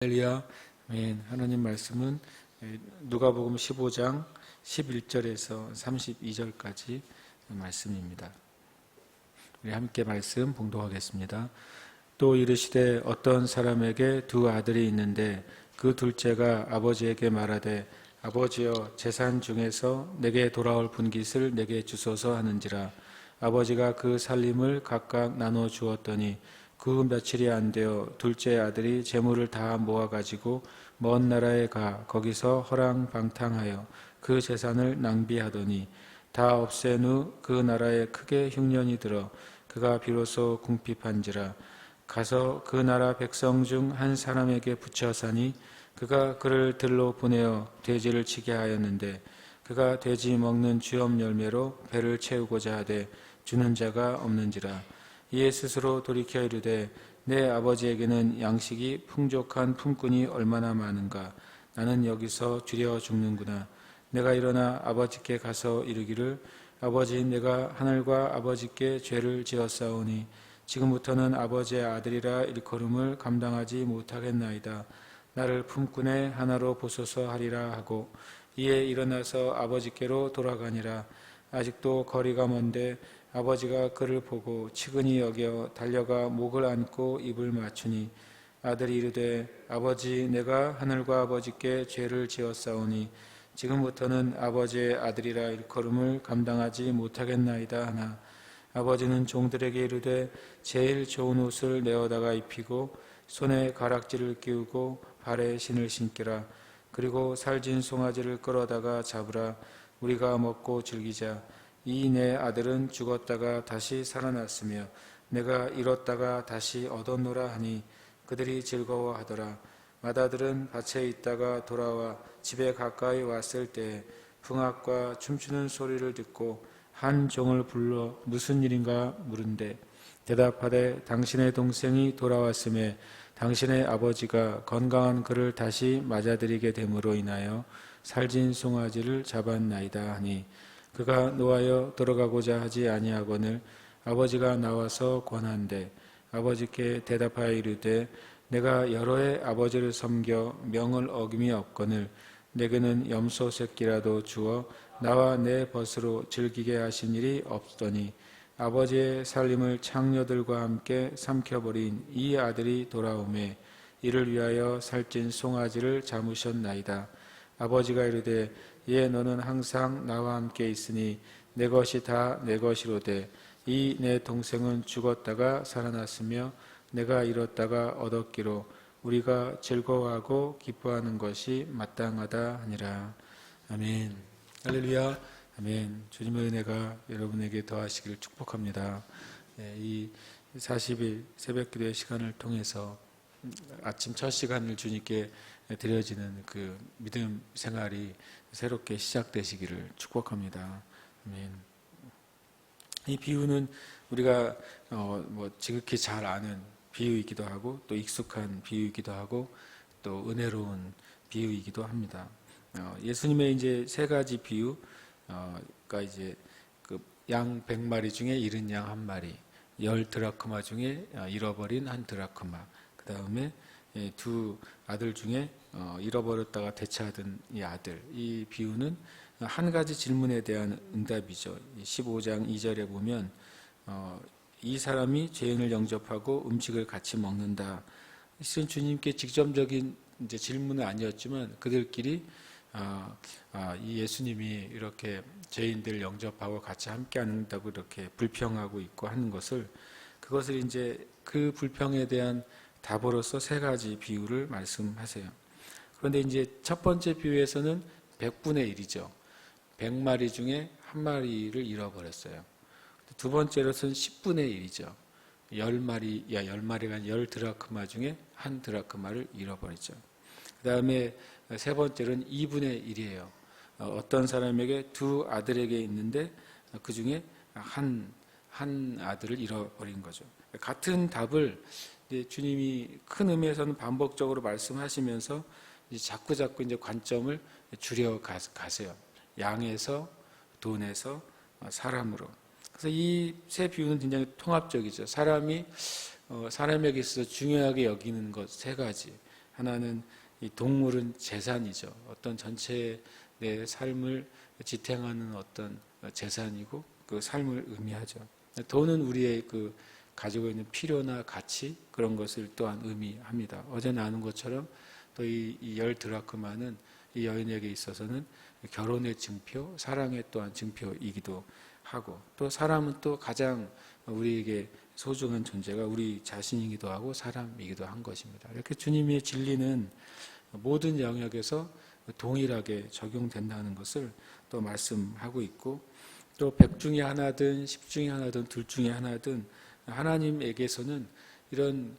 할렐루야. 아멘. 하나님 말씀은 누가복음 15장 11절에서 32절까지 말씀입니다. 우리 함께 말씀 봉독하겠습니다. 또 이르시되 어떤 사람에게 두 아들이 있는데 그 둘째가 아버지에게 말하되 아버지여 재산 중에서 내게 돌아올 분깃을 내게 주소서 하는지라. 아버지가 그 살림을 각각 나눠 주었더니 그 며칠이 안 되어 둘째 아들이 재물을 다 모아가지고 먼 나라에 가 거기서 허랑방탕하여 그 재산을 낭비하더니 다 없앤 후 그 나라에 크게 흉년이 들어 그가 비로소 궁핍한지라. 가서 그 나라 백성 중 한 사람에게 붙여 사니 그가 그를 들로 보내어 돼지를 치게 하였는데 그가 돼지 먹는 쥐엄 열매로 배를 채우고자 하되 주는 자가 없는지라. 이에 스스로 돌이켜 이르되 내 아버지에게는 양식이 풍족한 품꾼이 얼마나 많은가. 나는 여기서 주려 죽는구나. 내가 일어나 아버지께 가서 이르기를 아버지, 내가 하늘과 아버지께 죄를 지었사오니 지금부터는 아버지의 아들이라 일컬음을 감당하지 못하겠나이다. 나를 품꾼의 하나로 보소서 하리라 하고 이에 일어나서 아버지께로 돌아가니라. 아직도 거리가 먼데 아버지가 그를 보고 측은히 여겨 달려가 목을 안고 입을 맞추니 아들이 이르되 아버지, 내가 하늘과 아버지께 죄를 지었사오니 지금부터는 아버지의 아들이라 일컬음을 감당하지 못하겠나이다 하나 아버지는 종들에게 이르되 제일 좋은 옷을 내어다가 입히고 손에 가락지를 끼우고 발에 신을 신기라. 그리고 살진 송아지를 끌어다가 잡으라. 우리가 먹고 즐기자. 이 내 아들은 죽었다가 다시 살아났으며 내가 잃었다가 다시 얻었노라 하니 그들이 즐거워하더라. 맏아들은 밭에 있다가 돌아와 집에 가까이 왔을 때 풍악과 춤추는 소리를 듣고 한 종을 불러 무슨 일인가 물은데 대답하되 당신의 동생이 돌아왔음에 당신의 아버지가 건강한 그를 다시 맞아들이게 됨으로 인하여 살진 송아지를 잡았나이다 하니 그가 노하여 들어가고자 하지 아니하거늘 아버지가 나와서 권한대 아버지께 대답하여 이르되 내가 여러 해 아버지를 섬겨 명을 어김이 없거늘 내게는 염소 새끼라도 주어 나와 내 벗으로 즐기게 하신 일이 없더니 아버지의 살림을 창녀들과 함께 삼켜버린 이 아들이 돌아오매 이를 위하여 살찐 송아지를 잡으셨나이다. 아버지가 이르되 예 너는 항상 나와 함께 있으니 내 것이 다 내 것이로되 이 내 동생은 죽었다가 살아났으며 내가 잃었다가 얻었기로 우리가 즐거워하고 기뻐하는 것이 마땅하다 하니라. 아멘. 할렐루야. 아멘. 주님의 은혜가 여러분에게 더하시기를 축복합니다. 이 40일 새벽기도의 시간을 통해서 아침 첫 시간을 주님께 드려지는 그 믿음 생활이 새롭게 시작되시기를 축복합니다. 아멘. 이 비유는 우리가 지극히 잘 아는 비유이기도 하고 또 익숙한 비유이기도 하고 또 은혜로운 비유이기도 합니다. 예수님의 이제 세 가지 비유가 이제 그 양 100마리 중에 잃은 양 1마리, 10드라크마 중에 잃어버린 1드라크마, 그 다음에 두 아들 중에 잃어버렸다가 되찾은 이 아들. 이 비유는 한 가지 질문에 대한 응답이죠. 15장 2절에 보면 이 사람이 죄인을 영접하고 음식을 같이 먹는다. 이것은 주님께 직접적인 이제 질문은 아니었지만 그들끼리 이 예수님이 이렇게 죄인들 영접하고 같이 함께한다고 이렇게 불평하고 있고 하는 그것을 이제 그 불평에 대한 답으로서 세 가지 비유를 말씀하세요. 그런데 이제 첫 번째 비유에서는 100분의 1이죠. 100마리 중에 1마리를 잃어버렸어요. 두 번째로서는 10분의 1이죠. 10마리가 아니라 10드라크마 중에 1드라크마를 잃어버리죠. 그 다음에 세 번째로는 2분의 1이에요. 어떤 사람에게 두 아들에게 있는데 그 중에 한 아들을 잃어버린 거죠. 같은 답을 주님이 큰 의미에서는 반복적으로 말씀하시면서 자꾸 이제 관점을 줄여 가세요. 양에서 돈에서 사람으로. 그래서 이 세 비유는 굉장히 통합적이죠. 사람이 사람에게 있어서 중요하게 여기는 것 세 가지. 하나는 이 동물은 재산이죠. 어떤 전체의 내 삶을 지탱하는 어떤 재산이고 그 삶을 의미하죠. 돈은 우리의 그 가지고 있는 필요나 가치 그런 것을 또한 의미합니다. 어제 나눈 것처럼 또 이 열 드라크마는 이 여인에게 있어서는 결혼의 증표, 사랑의 또한 증표이기도 하고 또 사람은 또 가장 우리에게 소중한 존재가 우리 자신이기도 하고 사람이기도 한 것입니다. 이렇게 주님의 진리는 모든 영역에서 동일하게 적용된다는 것을 또 말씀하고 있고 또 100 중에 하나든 10 중에 하나든 둘 중에 하나든 하나님에게서는 이런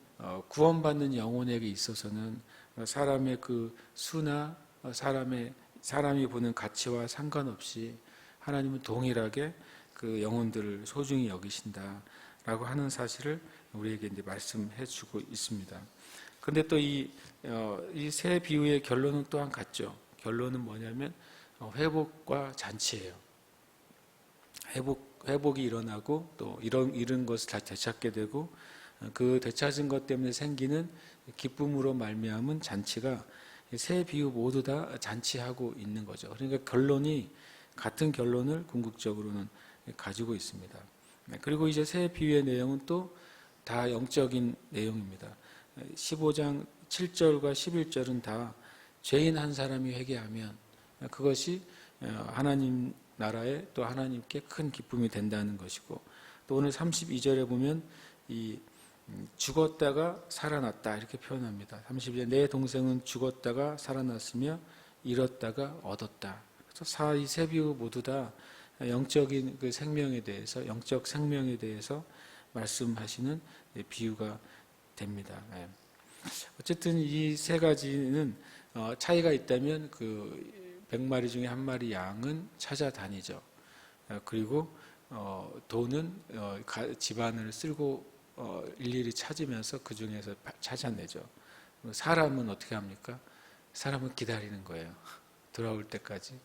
구원받는 영혼에게 있어서는 사람의 그 수나 사람이 보는 가치와 상관없이 하나님은 동일하게 그 영혼들을 소중히 여기신다라고 하는 사실을 우리에게 이제 말씀해 주고 있습니다. 그런데 또 이 세 비유의 결론은 또한 같죠. 결론은 뭐냐면 회복과 잔치예요. 회복이 일어나고 또 잃은 것을 다 되찾게 되고 그 되찾은 것 때문에 생기는 기쁨으로 말미암은 잔치가 세 비유 모두 다 잔치하고 있는 거죠. 그러니까 결론이 같은 결론을 궁극적으로는 가지고 있습니다. 그리고 이제 세 비유의 내용은 또 다 영적인 내용입니다. 15장 7절과 11절은 다 죄인 한 사람이 회개하면 그것이 하나님 나라에 또 하나님께 큰 기쁨이 된다는 것이고 또 오늘 32절에 보면 이 죽었다가 살아났다 이렇게 표현합니다. 32절 내 동생은 죽었다가 살아났으며 잃었다가 얻었다. 그래서 이 세 비유 모두 다 영적인 그 생명에 대해서 영적 생명에 대해서 말씀하시는 비유가 됩니다. 어쨌든 이 세 가지는 차이가 있다면 그 100마리 중에 한 마리 양은 찾아다니죠. 그리고 돈은 집안을 쓸고 일일이 찾으면서 그 중에서 찾아내죠. 사람은 어떻게 합니까? 사람은 기다리는 거예요. 돌아올 때까지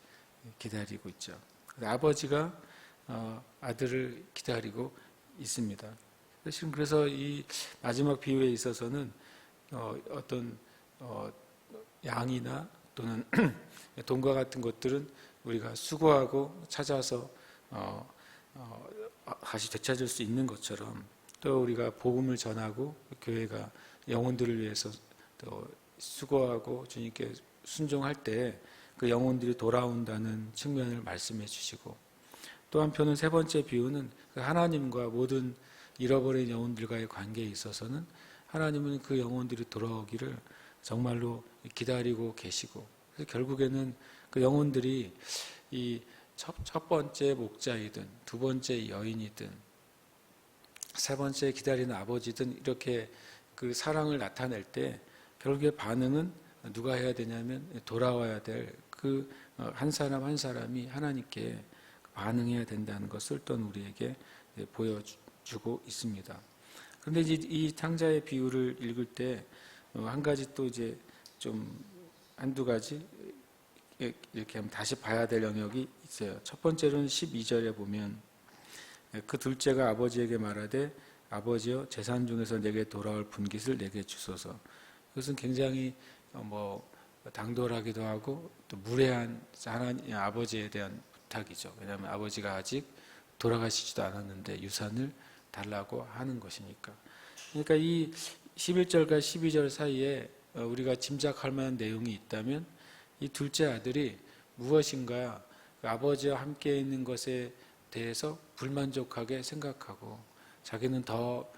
기다리고 있죠. 아버지가 아들을 기다리고 있습니다. 그래서 이 마지막 비유에 있어서는 어떤 양이나 또는 돈과 같은 것들은 우리가 수고하고 찾아서 다시 되찾을 수 있는 것처럼 또 우리가 복음을 전하고 교회가 영혼들을 위해서 또 수고하고 주님께 순종할 때 그 영혼들이 돌아온다는 측면을 말씀해 주시고 또 한편은 세 번째 비유는 그 하나님과 모든 잃어버린 영혼들과의 관계에 있어서는 하나님은 그 영혼들이 돌아오기를 정말로 기다리고 계시고 그래서 결국에는 그 영혼들이 이 첫 번째 목자이든 두 번째 여인이든 세 번째 기다리는 아버지든 이렇게 그 사랑을 나타낼 때 결국에 반응은 누가 해야 되냐면 돌아와야 될 그 한 사람 한 사람이 하나님께 반응해야 된다는 것을 또 우리에게 보여주고 있습니다. 그런데 이제 이 탕자의 비유를 읽을 때 한 가지 또 이제 좀 한두 가지 이렇게 하면 다시 봐야 될 영역이 있어요. 첫 번째로는 12절에 보면 그 둘째가 아버지에게 말하되 아버지여 재산 중에서 내게 돌아올 분깃을 내게 주소서. 이것은 굉장히 당돌하기도 하고 또 무례한 하나님 아버지에 대한 부탁이죠. 왜냐하면 아버지가 아직 돌아가시지도 않았는데 유산을 달라고 하는 것이니까. 그러니까 이 11절과 12절 사이에 우리가 짐작할 만한 내용이 있다면 이 둘째 아들이 무엇인가 아버지와 함께 있는 것에 대해서 불만족하게 생각하고 자기는 더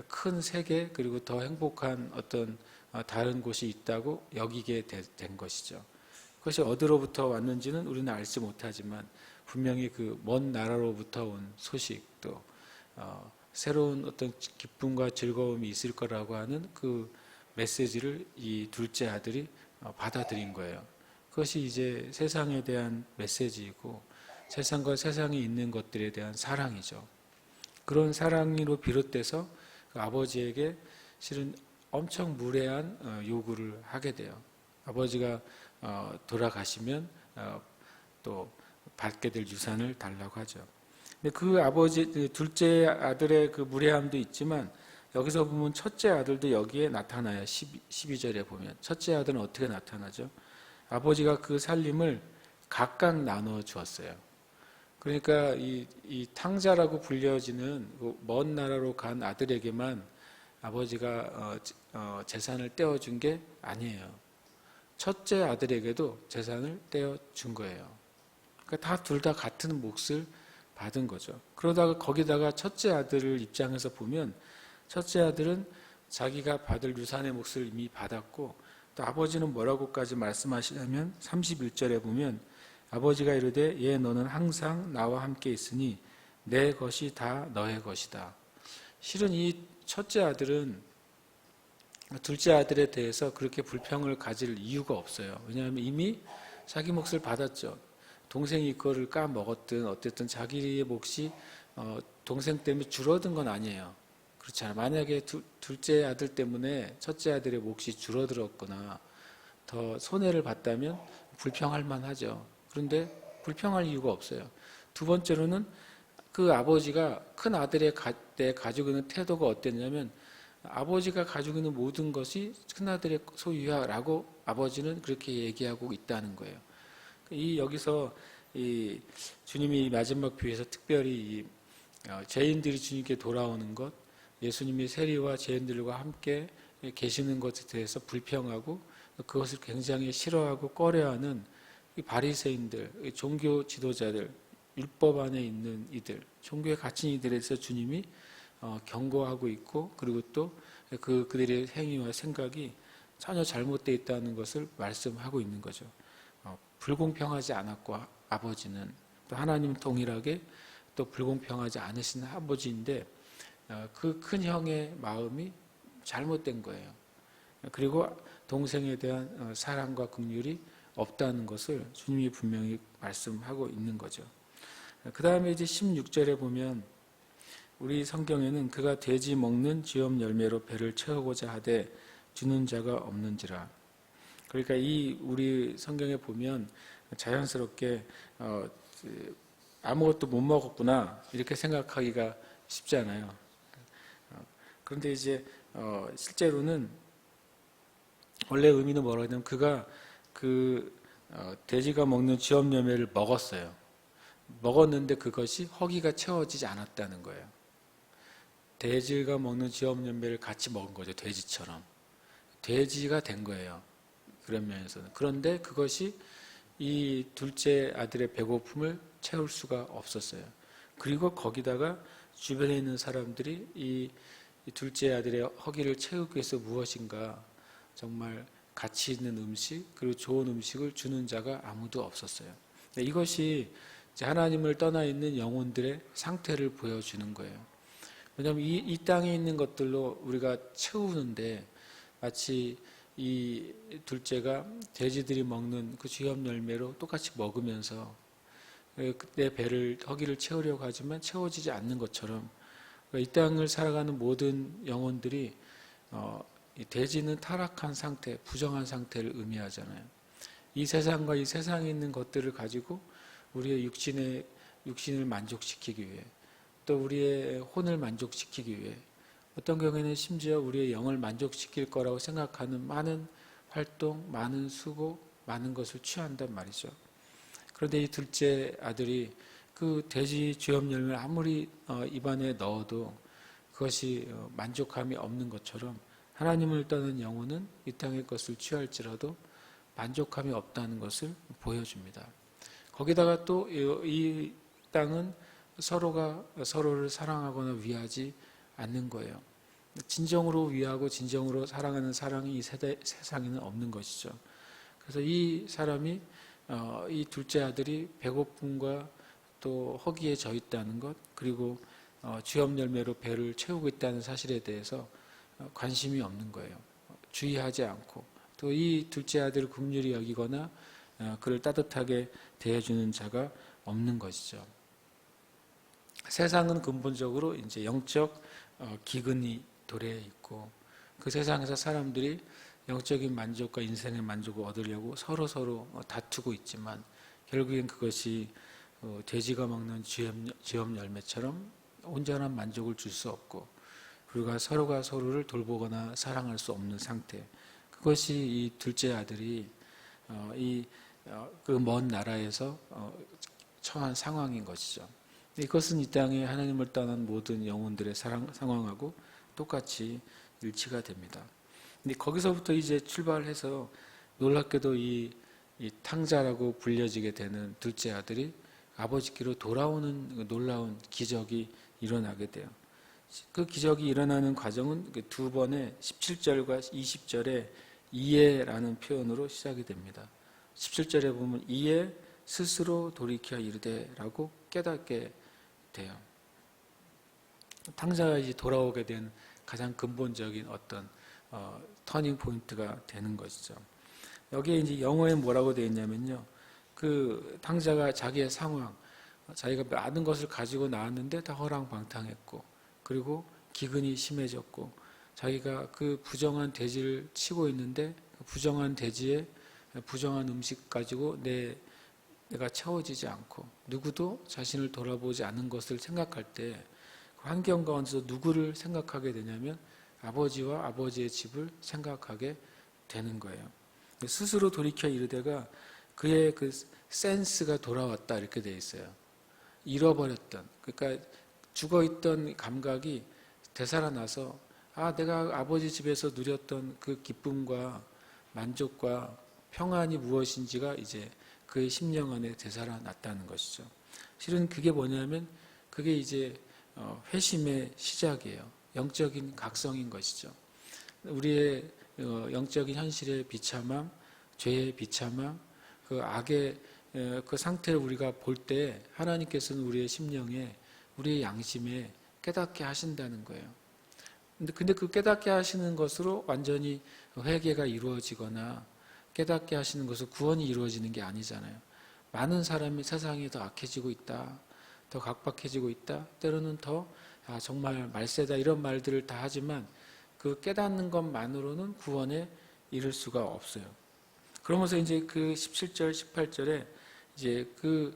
큰 세계 그리고 더 행복한 어떤 다른 곳이 있다고 여기게 된 것이죠. 그것이 어디로부터 왔는지는 우리는 알지 못하지만 분명히 그 먼 나라로부터 온 소식도 새로운 어떤 기쁨과 즐거움이 있을 거라고 하는 그 메시지를 이 둘째 아들이 받아들인 거예요. 그것이 이제 세상에 대한 메시지이고 세상과 세상에 있는 것들에 대한 사랑이죠. 그런 사랑으로 비롯돼서 그 아버지에게 실은 엄청 무례한 요구를 하게 돼요. 아버지가 돌아가시면 또 받게 될 유산을 달라고 하죠. 근데 그 아버지 둘째 아들의 그 무례함도 있지만 여기서 보면 첫째 아들도 여기에 나타나요. 12절에 보면 첫째 아들은 어떻게 나타나죠? 아버지가 그 살림을 각각 나누어 주었어요. 그러니까 이 탕자라고 불려지는 그먼 나라로 간 아들에게만 아버지가 재산을 떼어준 게 아니에요. 첫째 아들에게도 재산을 떼어준 거예요. 그러니까 둘 다 같은 몫을 받은 거죠. 그러다가 거기다가 첫째 아들을 입장에서 보면 첫째 아들은 자기가 받을 유산의 몫을 이미 받았고, 또 아버지는 뭐라고까지 말씀하시냐면 31절에 보면 아버지가 이르되 얘 너는 항상 나와 함께 있으니 내 것이 다 너의 것이다. 실은 이 첫째 아들은 둘째 아들에 대해서 그렇게 불평을 가질 이유가 없어요. 왜냐하면 이미 자기 몫을 받았죠. 동생이 그거를 까먹었든 어쨌든 자기의 몫이 동생 때문에 줄어든 건 아니에요. 그렇잖아요. 만약에 둘째 아들 때문에 첫째 아들의 몫이 줄어들었거나 더 손해를 봤다면 불평할 만하죠. 그런데 불평할 이유가 없어요. 두 번째로는 그 아버지가 큰 아들의 때 가지고 있는 태도가 어땠냐면 아버지가 가지고 있는 모든 것이 큰아들의 소유야라고 아버지는 그렇게 얘기하고 있다는 거예요. 여기서 이 주님이 마지막 비유에서 특별히 죄인들이 주님께 돌아오는 것, 예수님이 세리와 죄인들과 함께 계시는 것에 대해서 불평하고 그것을 굉장히 싫어하고 꺼려하는 이 바리새인들, 종교 지도자들, 율법 안에 있는 이들, 종교에 갇힌 이들에 대해서 주님이 경고하고 있고, 그리고 또 그들의 행위와 생각이 전혀 잘못되어 있다는 것을 말씀하고 있는 거죠. 불공평하지 않았고 아버지는 또 하나님 동일하게 또 불공평하지 않으신 아버지인데 그 큰 형의 마음이 잘못된 거예요. 그리고 동생에 대한 사랑과 긍휼이 없다는 것을 주님이 분명히 말씀하고 있는 거죠. 그 다음에 이제 16절에 보면 우리 성경에는 그가 돼지 먹는 쥐엄 열매로 배를 채우고자 하되 주는 자가 없는지라. 그러니까 우리 성경에 보면 자연스럽게 아무것도 못 먹었구나 이렇게 생각하기가 쉽잖아요. 그런데 이제 실제로는 원래 의미는 뭐라고 하냐면 그가 돼지가 먹는 쥐엄 열매를 먹었어요. 먹었는데 그것이 허기가 채워지지 않았다는 거예요. 돼지가 먹는 쥐엄 열매를 같이 먹은 거죠. 돼지처럼. 돼지가 된 거예요. 그런 면에서는. 그런데 그것이 이 둘째 아들의 배고픔을 채울 수가 없었어요. 그리고 거기다가 주변에 있는 사람들이 이 둘째 아들의 허기를 채우기 위해서 무엇인가 정말 가치 있는 음식 그리고 좋은 음식을 주는 자가 아무도 없었어요. 이것이 하나님을 떠나 있는 영혼들의 상태를 보여주는 거예요. 왜냐하면 이 땅에 있는 것들로 우리가 채우는데 마치 이 둘째가 돼지들이 먹는 그 쥐엄 열매로 똑같이 먹으면서 내 배를 허기를 채우려고 하지만 채워지지 않는 것처럼 이 땅을 살아가는 모든 영혼들이 이 돼지는 타락한 상태, 부정한 상태를 의미하잖아요. 이 세상과 이 세상에 있는 것들을 가지고 우리의 육신을 만족시키기 위해 또 우리의 혼을 만족시키기 위해 어떤 경우에는 심지어 우리의 영을 만족시킬 거라고 생각하는 많은 활동, 많은 수고, 많은 것을 취한단 말이죠. 그런데 이 둘째 아들이 그 돼지 쥐엄 열매를 아무리 입안에 넣어도 그것이 만족함이 없는 것처럼 하나님을 떠난 영혼은 이 땅의 것을 취할지라도 만족함이 없다는 것을 보여줍니다. 거기다가 또 이 땅은 서로가 서로를 사랑하거나 위하지 않는 거예요. 진정으로 위하고 진정으로 사랑하는 사랑이 이 세상에는 없는 것이죠. 그래서 이 사람이 이 둘째 아들이 배고픔과 또 허기에 져 있다는 것 그리고 쥐엄 열매로 배를 채우고 있다는 사실에 대해서 관심이 없는 거예요. 주의하지 않고 또 이 둘째 아들을 긍휼히 여기거나 그를 따뜻하게 대해주는 자가 없는 것이죠. 세상은 근본적으로 이제 영적 기근이 도래해 있고 그 세상에서 사람들이 영적인 만족과 인생의 만족을 얻으려고 서로 다투고 있지만 결국엔 그것이 돼지가 먹는 쥐엄 열매처럼 온전한 만족을 줄 수 없고 우리가 서로가 서로를 돌보거나 사랑할 수 없는 상태. 그것이 이 둘째 아들이 그 먼 나라에서 처한 상황인 것이죠. 이것은 이 땅에 하나님을 떠난 모든 영혼들의 상황하고 똑같이 일치가 됩니다. 근데 거기서부터 이제 출발해서 놀랍게도 이 탕자라고 불려지게 되는 둘째 아들이 아버지께로 돌아오는 놀라운 기적이 일어나게 돼요. 그 기적이 일어나는 과정은 두 번의 17절과 20절에 이에라는 표현으로 시작이 됩니다. 17절에 보면 이에 스스로 돌이켜 이르되라고 깨닫게 돼요. 탕자가 이제 돌아오게 된 가장 근본적인 어떤 터닝 포인트가 되는 것이죠. 여기에 이제 영어에 뭐라고 되어 있냐면요. 그 탕자가 자기의 상황, 자기가 많은 것을 가지고 나왔는데 다 허랑방탕했고, 그리고 기근이 심해졌고, 자기가 그 부정한 대지를 치고 있는데 그 부정한 대지에 부정한 음식 가지고 내가 채워지지 않고 누구도 자신을 돌아보지 않는 것을 생각할 때 그 환경 가운데서 누구를 생각하게 되냐면 아버지와 아버지의 집을 생각하게 되는 거예요. 스스로 돌이켜 이르되가 그의 그 센스가 돌아왔다 이렇게 되어 있어요. 잃어버렸던, 그러니까 죽어있던 감각이 되살아나서 내가 아버지 집에서 누렸던 그 기쁨과 만족과 평안이 무엇인지가 이제 그의 심령 안에 되살아났다는 것이죠. 실은 그게 뭐냐면 그게 이제 회심의 시작이에요. 영적인 각성인 것이죠. 우리의 영적인 현실의 비참함, 죄의 비참함, 그 악의 그 상태를 우리가 볼 때 하나님께서는 우리의 심령에, 우리의 양심에 깨닫게 하신다는 거예요. 근데 그 깨닫게 하시는 것으로 완전히 회개가 이루어지거나 깨닫게 하시는 것으로 구원이 이루어지는 게 아니잖아요. 많은 사람이 세상이 더 악해지고 있다, 더 각박해지고 있다, 때로는 더 정말 말세다 이런 말들을 다 하지만 그 깨닫는 것만으로는 구원에 이를 수가 없어요. 그러면서 이제 그 17절, 18절에 이제 그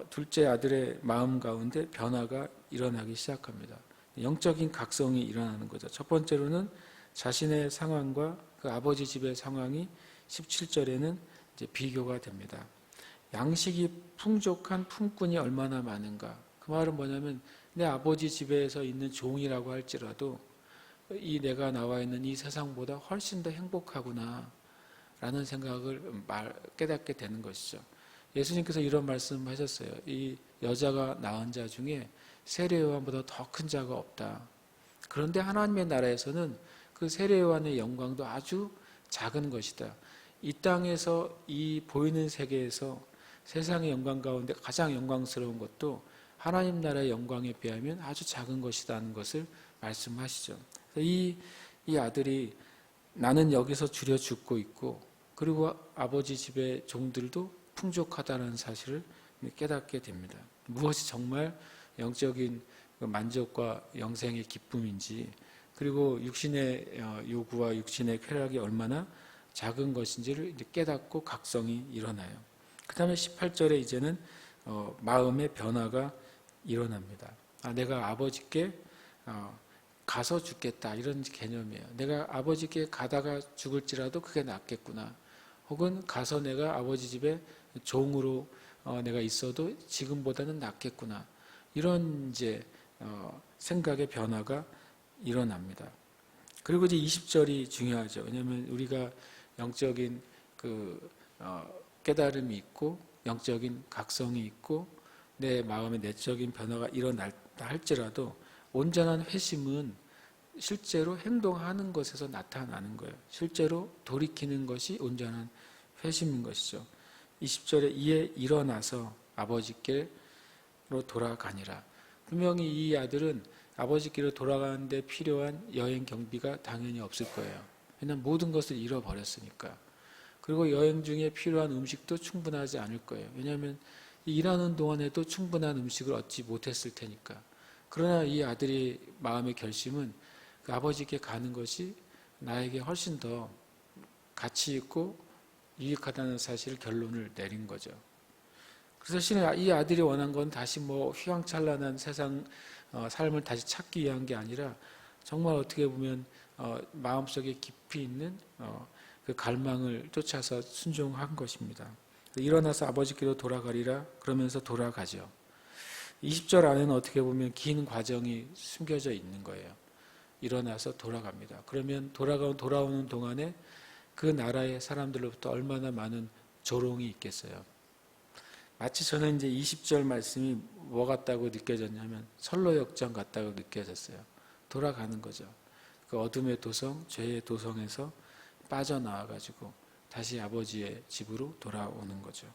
둘째 아들의 마음 가운데 변화가 일어나기 시작합니다. 영적인 각성이 일어나는 거죠. 첫 번째로는 자신의 상황과 그 아버지 집의 상황이 17절에는 이제 비교가 됩니다. 양식이 풍족한 품꾼이 얼마나 많은가. 그 말은 뭐냐면 내 아버지 집에서 있는 종이라고 할지라도 이 내가 나와 있는 이 세상보다 훨씬 더 행복하구나 라는 생각을 깨닫게 되는 것이죠. 예수님께서 이런 말씀을 하셨어요. 이 여자가 낳은 자 중에 세례 요한보다 더 큰 자가 없다. 그런데 하나님의 나라에서는 그 세례 요한의 영광도 아주 작은 것이다. 이 땅에서 이 보이는 세계에서 세상의 영광 가운데 가장 영광스러운 것도 하나님 나라의 영광에 비하면 아주 작은 것이라는 것을 말씀하시죠. 이 아들이 나는 여기서 줄여 죽고 있고 그리고 아버지 집의 종들도 풍족하다는 사실을 깨닫게 됩니다. 무엇이 정말 영적인 만족과 영생의 기쁨인지, 그리고 육신의 요구와 육신의 쾌락이 얼마나 작은 것인지를 깨닫고 각성이 일어나요. 그 다음에 18절에 이제는 마음의 변화가 일어납니다. 내가 아버지께 가서 죽겠다 이런 개념이에요. 내가 아버지께 가다가 죽을지라도 그게 낫겠구나. 혹은 가서 내가 아버지 집에 종으로 내가 있어도 지금보다는 낫겠구나. 이런 이제 생각의 변화가 일어납니다. 그리고 이제 20절이 중요하죠. 왜냐하면 우리가 영적인 그 깨달음이 있고 영적인 각성이 있고 내 마음의 내적인 변화가 일어났다 할지라도 온전한 회심은 실제로 행동하는 것에서 나타나는 거예요. 실제로 돌이키는 것이 온전한 회심인 것이죠. 20절에 이에 일어나서 아버지께로 돌아가니라. 분명히 이 아들은 아버지께로 돌아가는데 필요한 여행 경비가 당연히 없을 거예요. 왜냐하면 모든 것을 잃어버렸으니까. 그리고 여행 중에 필요한 음식도 충분하지 않을 거예요. 왜냐하면 일하는 동안에도 충분한 음식을 얻지 못했을 테니까. 그러나 이 아들의 마음의 결심은 그 아버지께 가는 것이 나에게 훨씬 더 가치 있고 유익하다는 사실을 결론을 내린 거죠. 그래서 실은 이 아들이 원한 건 다시 휘황찬란한 세상 삶을 다시 찾기 위한 게 아니라 정말 어떻게 보면 마음속에 깊이 있는 그 갈망을 쫓아서 순종한 것입니다. 일어나서 아버지께로 돌아가리라 그러면서 돌아가죠. 20절 안에는 어떻게 보면 긴 과정이 숨겨져 있는 거예요. 일어나서 돌아갑니다. 그러면 돌아오는 동안에 그 나라의 사람들로부터 얼마나 많은 조롱이 있겠어요. 마치 저는 이제 20절 말씀이 뭐 같다고 느껴졌냐면 선로역정 같다고 느껴졌어요. 돌아가는 거죠. 그 어둠의 도성, 죄의 도성에서 빠져나와가지고 다시 아버지의 집으로 돌아오는 거죠.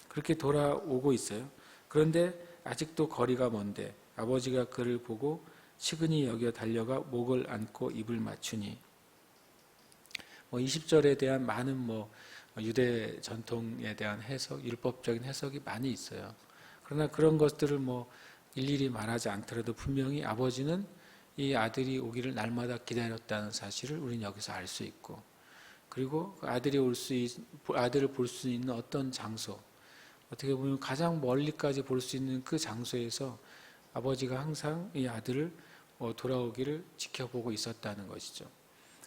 그렇게 돌아오고 있어요. 그런데 아직도 거리가 먼데 아버지가 그를 보고 측은히 여겨 달려가 목을 안고 입을 맞추니 20절에 대한 많은 유대 전통에 대한 해석, 율법적인 해석이 많이 있어요. 그러나 그런 것들을 일일이 말하지 않더라도 분명히 아버지는 이 아들이 오기를 날마다 기다렸다는 사실을 우리는 여기서 알 수 있고, 그리고 그 아들을 볼 수 있는 어떤 장소, 어떻게 보면 가장 멀리까지 볼 수 있는 그 장소에서 아버지가 항상 이 아들을 돌아오기를 지켜보고 있었다는 것이죠.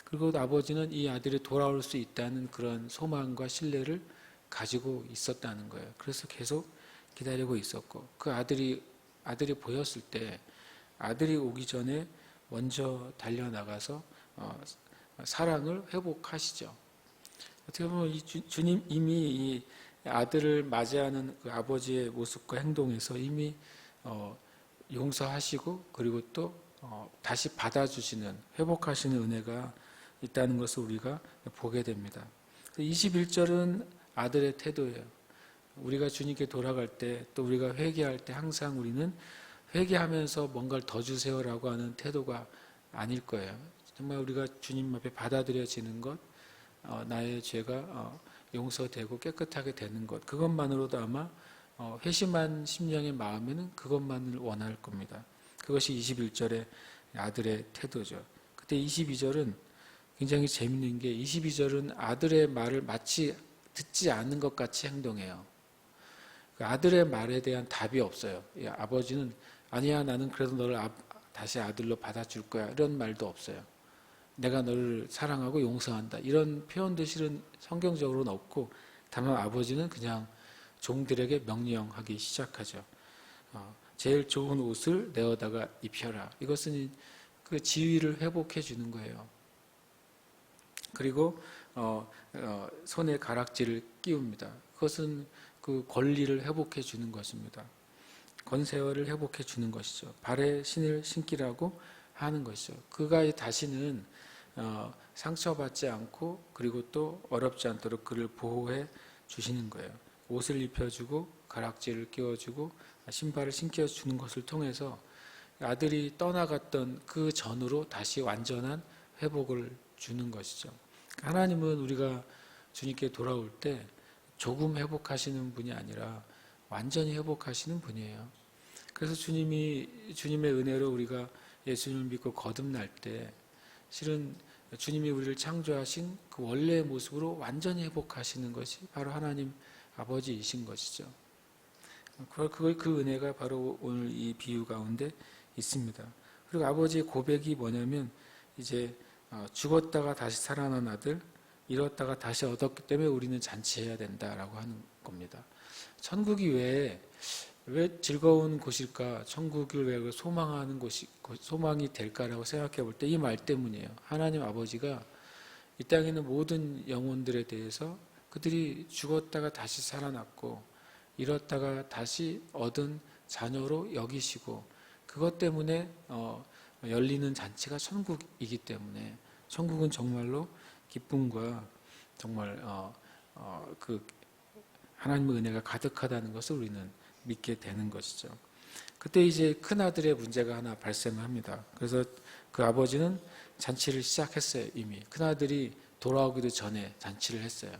그리고 아버지는 이 아들이 돌아올 수 있다는 그런 소망과 신뢰를 가지고 있었다는 거예요. 그래서 계속 기다리고 있었고, 그 아들이 보였을 때 아들이 오기 전에 먼저 달려나가서 사랑을 회복하시죠. 어떻게 보면 주님 이미 이 아들을 맞이하는 그 아버지의 모습과 행동에서 이미 용서하시고, 그리고 또 다시 받아주시는, 회복하시는 은혜가 있다는 것을 우리가 보게 됩니다. 21절은 아들의 태도예요. 우리가 주님께 돌아갈 때, 또 우리가 회개할 때 항상 우리는 회개하면서 뭔가를 더 주세요라고 하는 태도가 아닐 거예요. 정말 우리가 주님 앞에 받아들여지는 것, 나의 죄가 용서되고 깨끗하게 되는 것, 그것만으로도 아마 회심한 심령의 마음에는 그것만을 원할 겁니다. 그것이 21절의 아들의 태도죠. 그때 22절은 굉장히 재밌는 게, 22절은 아들의 말을 마치 듣지 않는 것 같이 행동해요. 그 아들의 말에 대한 답이 없어요. 아버지는 아니야, 나는 그래도 너를 다시 아들로 받아줄 거야, 이런 말도 없어요. 내가 너를 사랑하고 용서한다, 이런 표현도 실은 성경적으로는 없고, 다만 아버지는 그냥 종들에게 명령하기 시작하죠. 제일 좋은 옷을 내어다가 입혀라. 이것은 그 지위를 회복해 주는 거예요. 그리고 손에 가락지를 끼웁니다. 그것은 그 권리를 회복해 주는 것입니다. 권세어를 회복해 주는 것이죠. 발에 신을 신기라고 하는 것이죠. 그가 다시는 상처받지 않고, 그리고 또 어렵지 않도록 그를 보호해 주시는 거예요. 옷을 입혀주고 가락지를 끼워주고 신발을 신겨주는 것을 통해서 아들이 떠나갔던 그 전으로 다시 완전한 회복을 주는 것이죠. 하나님은 우리가 주님께 돌아올 때 조금 회복하시는 분이 아니라 완전히 회복하시는 분이에요. 그래서 주님의 은혜로 우리가 예수님을 믿고 거듭날 때 실은 주님이 우리를 창조하신 그 원래의 모습으로 완전히 회복하시는 것이 바로 하나님 아버지이신 것이죠. 그 은혜가 바로 오늘 이 비유 가운데 있습니다. 그리고 아버지의 고백이 뭐냐면, 이제 죽었다가 다시 살아난 아들, 잃었다가 다시 얻었기 때문에 우리는 잔치해야 된다라고 하는 겁니다. 천국이 왜 즐거운 곳일까? 천국을 왜 소망하는 곳이, 소망이 될까라고 생각해 볼 때 이 말 때문이에요. 하나님 아버지가 이 땅에 있는 모든 영혼들에 대해서 그들이 죽었다가 다시 살아났고 잃었다가 다시 얻은 자녀로 여기시고, 그것 때문에 열리는 잔치가 천국이기 때문에, 천국은 정말로 기쁨과 정말 그 하나님의 은혜가 가득하다는 것을 우리는 믿게 되는 것이죠. 그때 이제 큰 아들의 문제가 하나 발생합니다. 그래서 그 아버지는 잔치를 시작했어요. 이미 큰 아들이 돌아오기도 전에 잔치를 했어요.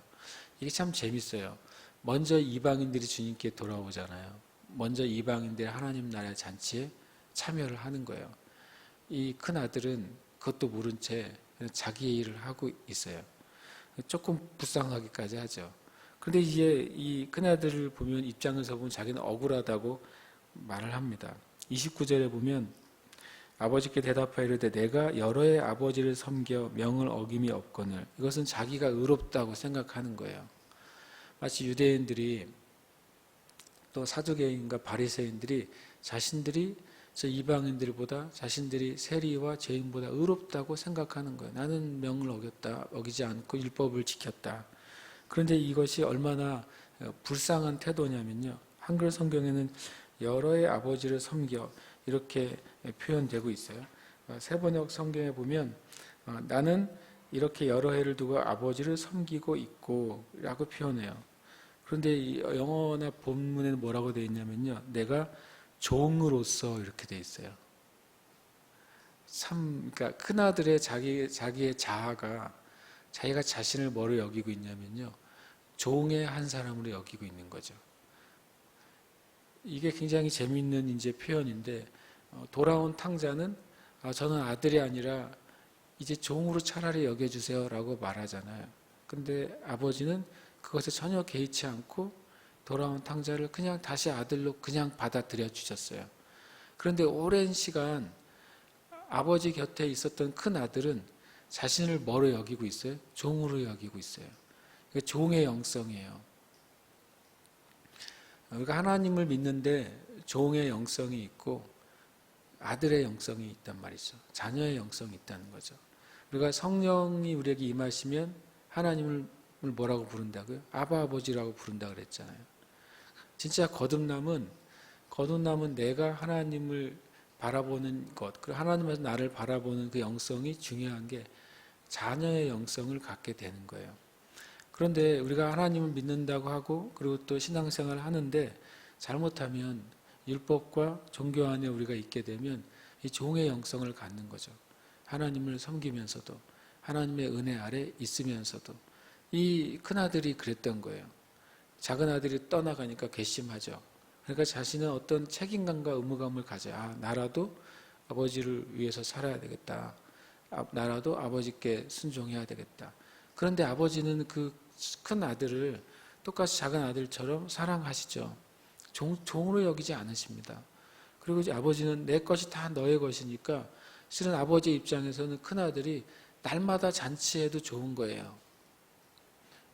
이게 참 재밌어요. 먼저 이방인들이 주님께 돌아오잖아요. 먼저 이방인들이 하나님 나라의 잔치에 참여를 하는 거예요. 이 큰 아들은 그것도 모른 채 자기의 일을 하고 있어요. 조금 불쌍하기까지 하죠. 그런데 이제 이 큰 아들을 보면, 입장에서 보면 자기는 억울하다고 말을 합니다. 29절에 보면 아버지께 대답하여 이르되 내가 여러의 아버지를 섬겨 명을 어김이 없거늘. 이것은 자기가 의롭다고 생각하는 거예요. 마치 유대인들이 또 사두개인과 바리새인들이 자신들이 저 이방인들보다 자신들이 세리와 죄인보다 의롭다고 생각하는 거예요. 나는 명을 어기지 않고 율법을 지켰다. 그런데 이것이 얼마나 불쌍한 태도냐면요. 한글 성경에는 여러의 아버지를 섬겨 이렇게 표현되고 있어요. 세번역 성경에 보면 나는 이렇게 여러 해를 두고 아버지를 섬기고 있고 라고 표현해요. 그런데 이 영어나 본문에는 뭐라고 되어 있냐면요. 내가 종으로서 이렇게 되어 있어요. 그러니까 큰아들의 자기의 자아가 자기가 자신을 뭐로 여기고 있냐면요. 종의 한 사람으로 여기고 있는 거죠. 이게 굉장히 재미있는 이제 표현인데, 돌아온 탕자는 저는 아들이 아니라 이제 종으로 차라리 여겨주세요라고 말하잖아요. 근데 아버지는 그것에 전혀 개의치 않고 돌아온 탕자를 그냥 다시 아들로 그냥 받아들여 주셨어요. 그런데 오랜 시간 아버지 곁에 있었던 큰 아들은 자신을 뭐로 여기고 있어요? 종으로 여기고 있어요. 종의 영성이에요. 우리가 하나님을 믿는데 종의 영성이 있고 아들의 영성이 있단 말이죠. 자녀의 영성이 있다는 거죠. 우리가 성령이 우리에게 임하시면 하나님을 뭐라고 부른다고요? 아바 아버지라고 부른다 그랬잖아요. 진짜 거듭남은 내가 하나님을 바라보는 것, 그리고 하나님에서 나를 바라보는 그 영성이 중요한 게 자녀의 영성을 갖게 되는 거예요. 그런데 우리가 하나님을 믿는다고 하고 그리고 또 신앙생활을 하는데 잘못하면 율법과 종교 안에 우리가 있게 되면 이 종의 영성을 갖는 거죠. 하나님을 섬기면서도 하나님의 은혜 아래 있으면서도 이 큰아들이 그랬던 거예요. 작은 아들이 떠나가니까 괘씸하죠. 그러니까 자신은 어떤 책임감과 의무감을 가져야 나라도 아버지를 위해서 살아야 되겠다. 나라도 아버지께 순종해야 되겠다. 그런데 아버지는 그 큰 아들을 똑같이 작은 아들처럼 사랑하시죠. 종으로 여기지 않으십니다. 그리고 이제 아버지는 내 것이 다 너의 것이니까 실은 아버지 입장에서는 큰 아들이 날마다 잔치해도 좋은 거예요.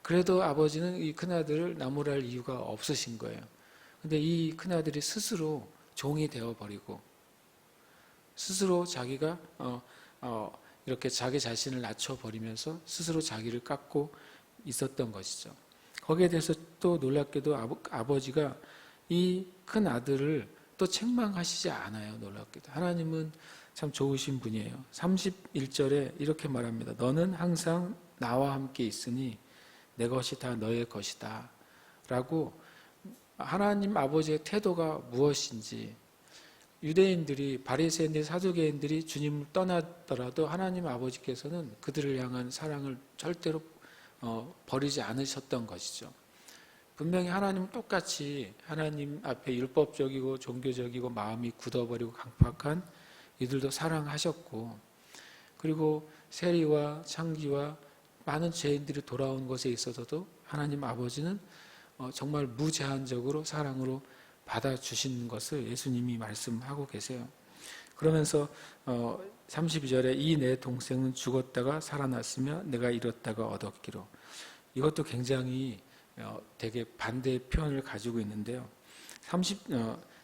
그래도 아버지는 이 큰아들을 나무랄 이유가 없으신 거예요. 근데 이 큰아들이 스스로 종이 되어버리고 스스로 자기가 이렇게 자기 자신을 낮춰버리면서 스스로 자기를 깎고 있었던 것이죠. 거기에 대해서 또 놀랍게도 아버지가 이 큰아들을 또 책망하시지 않아요. 놀랍게도. 하나님은 참 좋으신 분이에요. 31절에 이렇게 말합니다. 너는 항상 나와 함께 있으니 내 것이 다 너의 것이다. 라고 하나님 아버지의 태도가 무엇인지 유대인들이 바리새인들 사두개인들이 주님을 떠나더라도 하나님 아버지께서는 그들을 향한 사랑을 절대로 버리지 않으셨던 것이죠. 분명히 하나님은 똑같이 하나님 앞에 율법적이고 종교적이고 마음이 굳어버리고 강팍한 이들도 사랑하셨고 그리고 세리와 창기와 많은 죄인들이 돌아온 것에 있어서도 하나님 아버지는 정말 무제한적으로 사랑으로 받아주신 것을 예수님이 말씀하고 계세요. 그러면서 32절에 이 내 동생은 죽었다가 살아났으며 내가 잃었다가 얻었기로. 이것도 굉장히 되게 반대의 표현을 가지고 있는데요.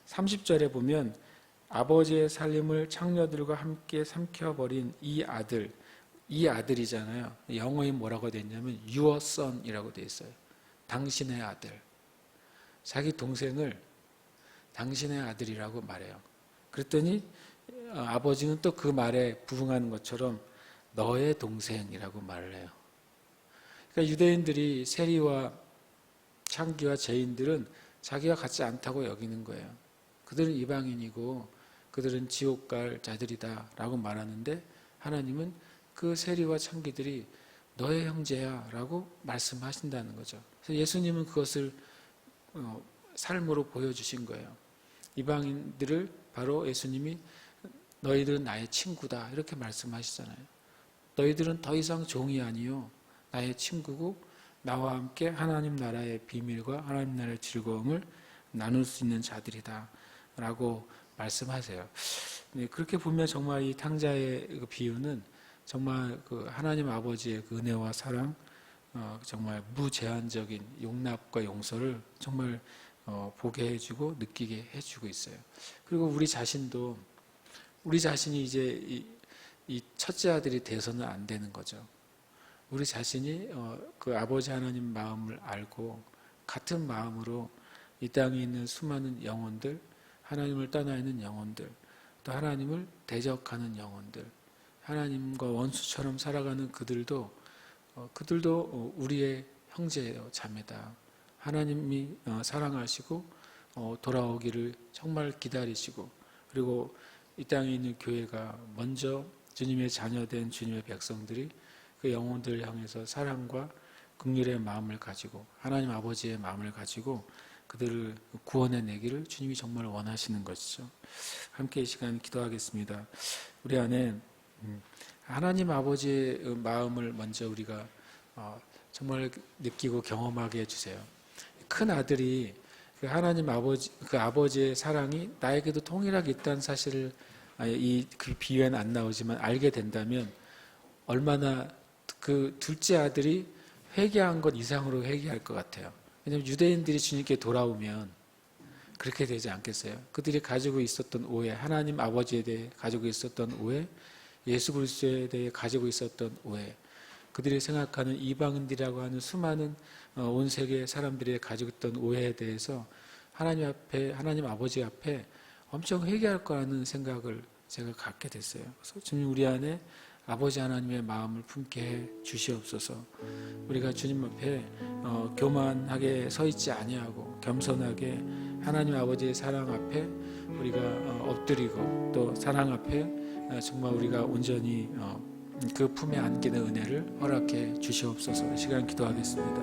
30절에 보면 아버지의 살림을 창녀들과 함께 삼켜버린 이 아들이잖아요. 영어에 뭐라고 되어 있냐면 your son이라고 되어 있어요. 당신의 아들. 자기 동생을 당신의 아들이라고 말해요. 그랬더니 아버지는 또 그 말에 부응하는 것처럼 너의 동생이라고 말을 해요. 그러니까 유대인들이 세리와 창기와 죄인들은 자기가 같지 않다고 여기는 거예요. 그들은 이방인이고 그들은 지옥 갈 자들이다 라고 말하는데 하나님은 그 세리와 창기들이 너의 형제야 라고 말씀하신다는 거죠. 그래서 예수님은 그것을 삶으로 보여주신 거예요. 이방인들을 바로 예수님이 너희들은 나의 친구다 이렇게 말씀하시잖아요. 너희들은 더 이상 종이 아니요 나의 친구고 나와 함께 하나님 나라의 비밀과 하나님 나라의 즐거움을 나눌 수 있는 자들이다 라고 말씀하세요. 네, 그렇게 보면 정말 이 탕자의 그 비유는 정말 그 하나님 아버지의 그 은혜와 사랑, 정말 무제한적인 용납과 용서를 정말 보게 해주고 느끼게 해주고 있어요. 그리고 우리 자신도 우리 자신이 이제 이 첫째 아들이 돼서는 안 되는 거죠. 우리 자신이 그 아버지 하나님 마음을 알고 같은 마음으로 이 땅에 있는 수많은 영혼들, 하나님을 떠나 있는 영혼들, 또 하나님을 대적하는 영혼들, 하나님과 원수처럼 살아가는 그들도 우리의 형제예요, 자매다. 하나님이 사랑하시고 돌아오기를 정말 기다리시고, 그리고 이 땅에 있는 교회가 먼저 주님의 자녀된 주님의 백성들이 그 영혼들을 향해서 사랑과 긍휼의 마음을 가지고 하나님 아버지의 마음을 가지고 그들을 구원해 내기를 주님이 정말 원하시는 것이죠. 함께 이 시간 기도하겠습니다. 우리 안에 하나님 아버지의 마음을 먼저 우리가 정말 느끼고 경험하게 해주세요. 큰 아들이 그 하나님 아버지, 그 아버지의 사랑이 나에게도 동일하게 있다는 사실을 그 비유에는 안 나오지만 알게 된다면 얼마나 그 둘째 아들이 회개한 것 이상으로 회개할 것 같아요. 왜냐하면 유대인들이 주님께 돌아오면 그렇게 되지 않겠어요? 그들이 가지고 있었던 오해, 하나님 아버지에 대해 가지고 있었던 오해, 예수 그리스도에 대해 가지고 있었던 오해, 그들이 생각하는 이방인들이라고 하는 수많은 온 세계 사람들이 가지고 있던 오해에 대해서 하나님 아버지 앞에 엄청 회개할 거라는 생각을 제가 갖게 됐어요. 그래서 주님 우리 안에 아버지 하나님의 마음을 품게 해 주시옵소서. 우리가 주님 앞에 교만하게 서 있지 아니하고 겸손하게 하나님 아버지의 사랑 앞에 우리가 엎드리고 또 사랑 앞에 정말 우리가 온전히 그 품에 안기는 은혜를 허락해 주시옵소서. 시간 기도하겠습니다.